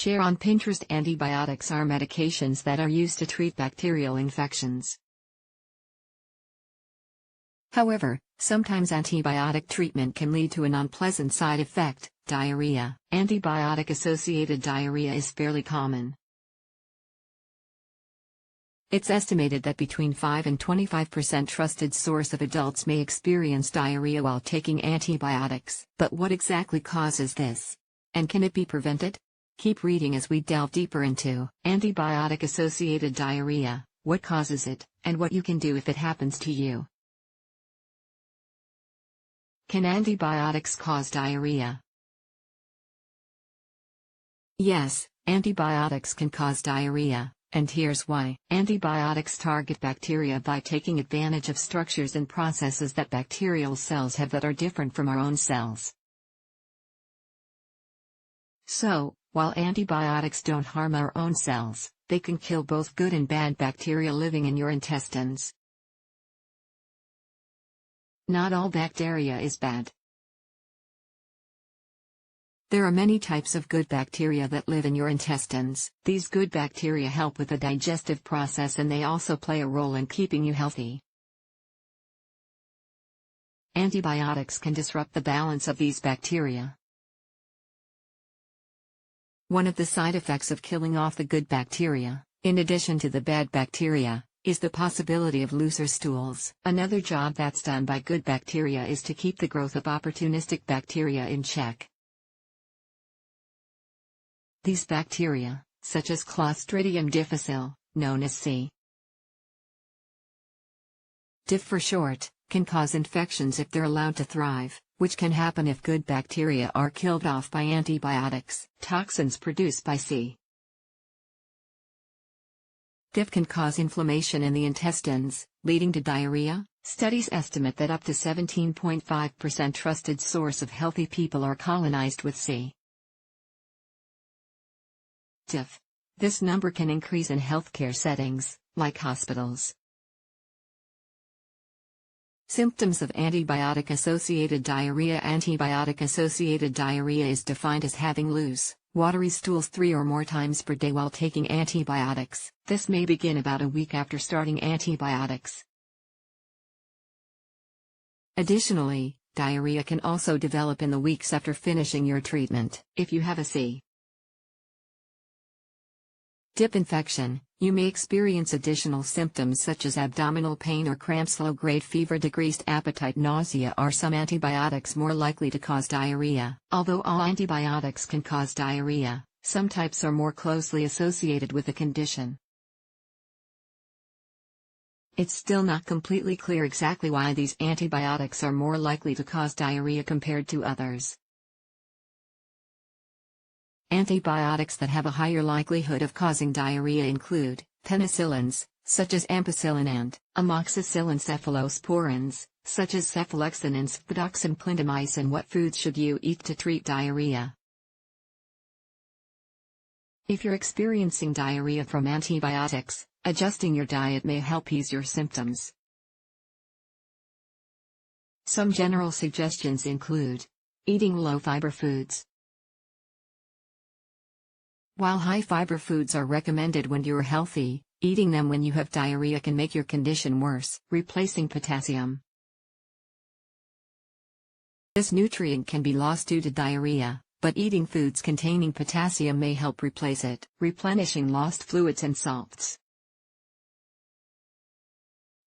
Share on Pinterest. Antibiotics are medications that are used to treat bacterial infections. However, sometimes antibiotic treatment can lead to an unpleasant side effect, diarrhea. Antibiotic-associated diarrhea is fairly common. It's estimated that between 5 and 25% trusted source of adults may experience diarrhea while taking antibiotics. But what exactly causes this? And can it be prevented? Keep reading as we delve deeper into antibiotic-associated diarrhea, what causes it, and what you can do if it happens to you. Can antibiotics cause diarrhea? Yes, antibiotics can cause diarrhea. And here's why. Antibiotics target bacteria by taking advantage of structures and processes that bacterial cells have that are different from our own cells. So, while antibiotics don't harm our own cells, they can kill both good and bad bacteria living in your intestines. Not all bacteria is bad. There are many types of good bacteria that live in your intestines. These good bacteria help with the digestive process and they also play a role in keeping you healthy. Antibiotics can disrupt the balance of these bacteria. One of the side effects of killing off the good bacteria, in addition to the bad bacteria, is the possibility of looser stools. Another job that's done by good bacteria is to keep the growth of opportunistic bacteria in check. These bacteria, such as Clostridium difficile, known as C. diff for short, can cause infections if they're allowed to thrive, which can happen if good bacteria are killed off by antibiotics. Toxins produced by C. diff can cause inflammation in the intestines, leading to diarrhea. Studies estimate that up to 17.5% trusted source of healthy people are colonized with C. diff. This number can increase in healthcare settings, like hospitals. Symptoms of antibiotic-associated diarrhea. Antibiotic-associated diarrhea is defined as having loose, watery stools 3 or more times per day while taking antibiotics. This may begin about a week after starting antibiotics. Additionally, diarrhea can also develop in the weeks after finishing your treatment. If you have a C. diff infection, you may experience additional symptoms such as abdominal pain or cramps, low-grade fever, decreased appetite, nausea. Are some antibiotics more likely to cause diarrhea? Although all antibiotics can cause diarrhea, some types are more closely associated with the condition. It's still not completely clear exactly why these antibiotics are more likely to cause diarrhea compared to others. Antibiotics that have a higher likelihood of causing diarrhea include penicillins, such as ampicillin, and amoxicillin. Cephalosporins, such as cephalexin and spudoxin. Clindamycin. What foods should you eat to treat diarrhea? If you're experiencing diarrhea from antibiotics, adjusting your diet may help ease your symptoms. Some general suggestions include eating low-fiber foods. While high-fiber foods are recommended when you're healthy, eating them when you have diarrhea can make your condition worse. Replacing potassium. This nutrient can be lost due to diarrhea, but eating foods containing potassium may help replace it. Replenishing lost fluids and salts.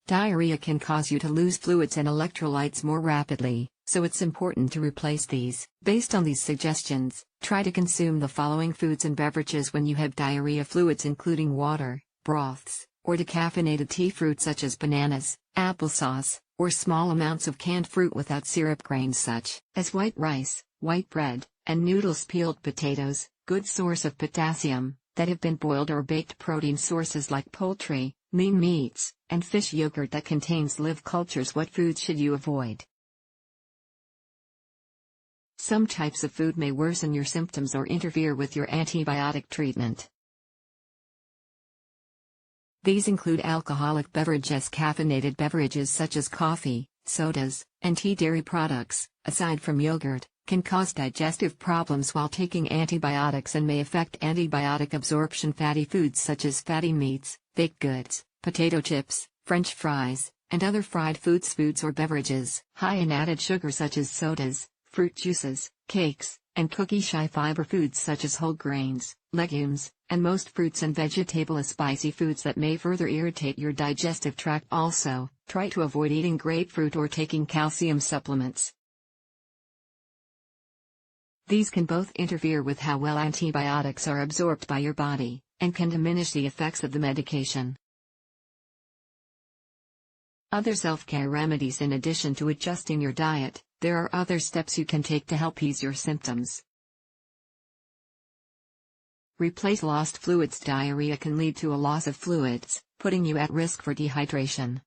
Diarrhea can cause you to lose fluids and electrolytes more rapidly, so it's important to replace these. Based on these suggestions, try to consume the following foods and beverages when you have diarrhea: fluids including water, broths, or decaffeinated tea, fruit such as bananas, applesauce, or small amounts of canned fruit without syrup, grains such as white rice, white bread, and noodles, peeled potatoes, good source of potassium, that have been boiled or baked, protein sources like poultry, lean meats, and fish, yogurt that contains live cultures. What foods should you avoid? Some types of food may worsen your symptoms or interfere with your antibiotic treatment. These include alcoholic beverages, caffeinated beverages such as coffee, sodas, and tea, dairy products, aside from yogurt, can cause digestive problems while taking antibiotics and may affect antibiotic absorption. Fatty foods such as fatty meats, baked goods, potato chips, French fries, and other fried foods or beverages high in added sugar such as sodas, fruit juices, cakes, and cookies. High fiber foods such as whole grains, legumes, and most fruits and vegetables. Spicy foods that may further irritate your digestive tract. Also, try to avoid eating grapefruit or taking calcium supplements. These can both interfere with how well antibiotics are absorbed by your body, and can diminish the effects of the medication. Other self-care remedies. In addition to adjusting your diet, there are other steps you can take to help ease your symptoms. Replace lost fluids. Diarrhea can lead to a loss of fluids, putting you at risk for dehydration.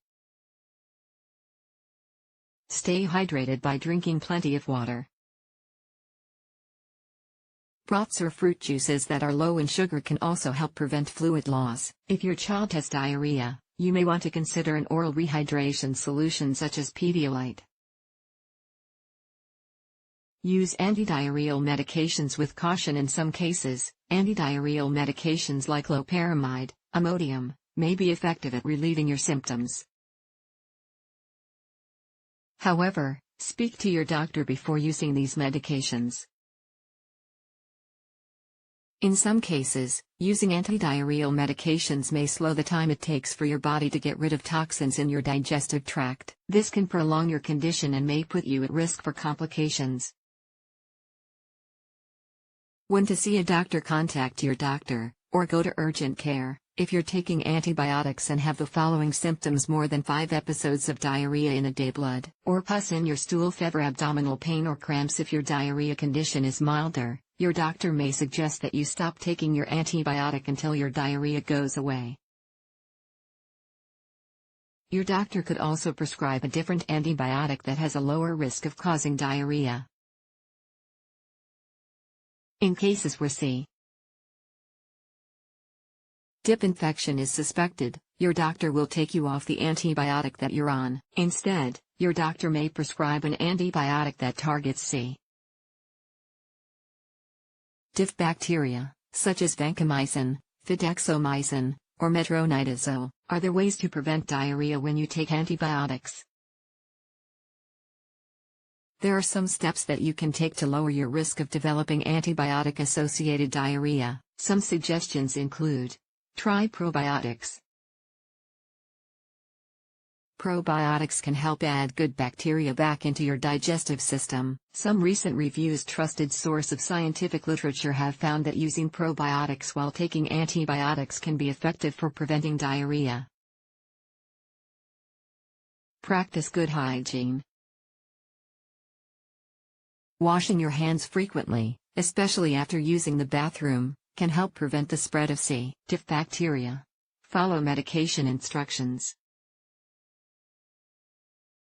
Stay hydrated by drinking plenty of water. Broths or fruit juices that are low in sugar can also help prevent fluid loss. If your child has diarrhea, you may want to consider an oral rehydration solution such as Pedialyte. Use antidiarrheal medications with caution. In some cases, antidiarrheal medications like loperamide, Imodium, may be effective at relieving your symptoms. However, speak to your doctor before using these medications. In some cases, using antidiarrheal medications may slow the time it takes for your body to get rid of toxins in your digestive tract. This can prolong your condition and may put you at risk for complications. When to see a doctor. Contact your doctor, or go to urgent care, if you're taking antibiotics and have the following symptoms: more than 5 episodes of diarrhea in a day, blood or pus in your stool, fever, abdominal pain or cramps. If your diarrhea condition is milder, your doctor may suggest that you stop taking your antibiotic until your diarrhea goes away. Your doctor could also prescribe a different antibiotic that has a lower risk of causing diarrhea. In cases where C. diff infection is suspected, your doctor will take you off the antibiotic that you're on. Instead, your doctor may prescribe an antibiotic that targets C. diff bacteria, such as vancomycin, fidaxomicin, or metronidazole. Are there ways to prevent diarrhea when you take antibiotics? There are some steps that you can take to lower your risk of developing antibiotic-associated diarrhea. Some suggestions include: try probiotics. Probiotics can help add good bacteria back into your digestive system. Some recent reviews, trusted source of scientific literature, have found that using probiotics while taking antibiotics can be effective for preventing diarrhea. Practice good hygiene. Washing your hands frequently, especially after using the bathroom, can help prevent the spread of C. diff bacteria. Follow medication instructions.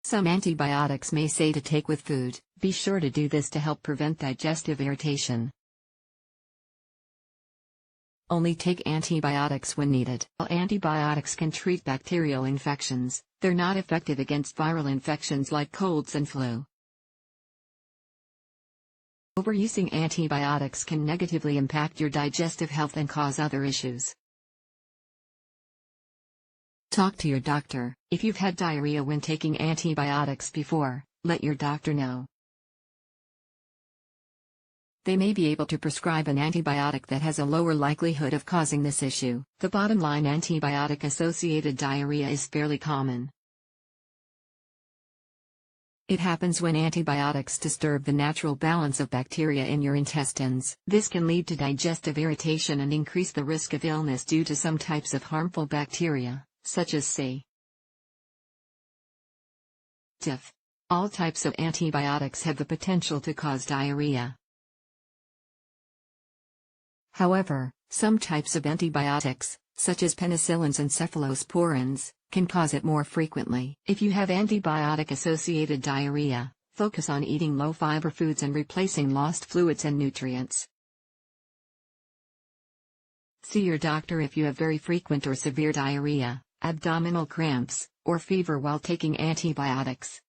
Some antibiotics may say to take with food. Be sure to do this to help prevent digestive irritation. Only take antibiotics when needed. While antibiotics can treat bacterial infections, they're not effective against viral infections like colds and flu. Overusing antibiotics can negatively impact your digestive health and cause other issues. Talk to your doctor. If you've had diarrhea when taking antibiotics before, let your doctor know. They may be able to prescribe an antibiotic that has a lower likelihood of causing this issue. The bottom line: antibiotic-associated diarrhea is fairly common. It happens when antibiotics disturb the natural balance of bacteria in your intestines. This can lead to digestive irritation and increase the risk of illness due to some types of harmful bacteria, such as C. diff. All types of antibiotics have the potential to cause diarrhea. However, some types of antibiotics, such as penicillins and cephalosporins, can cause it more frequently. If you have antibiotic-associated diarrhea, focus on eating low-fiber foods and replacing lost fluids and nutrients. See your doctor if you have very frequent or severe diarrhea, abdominal cramps, or fever while taking antibiotics.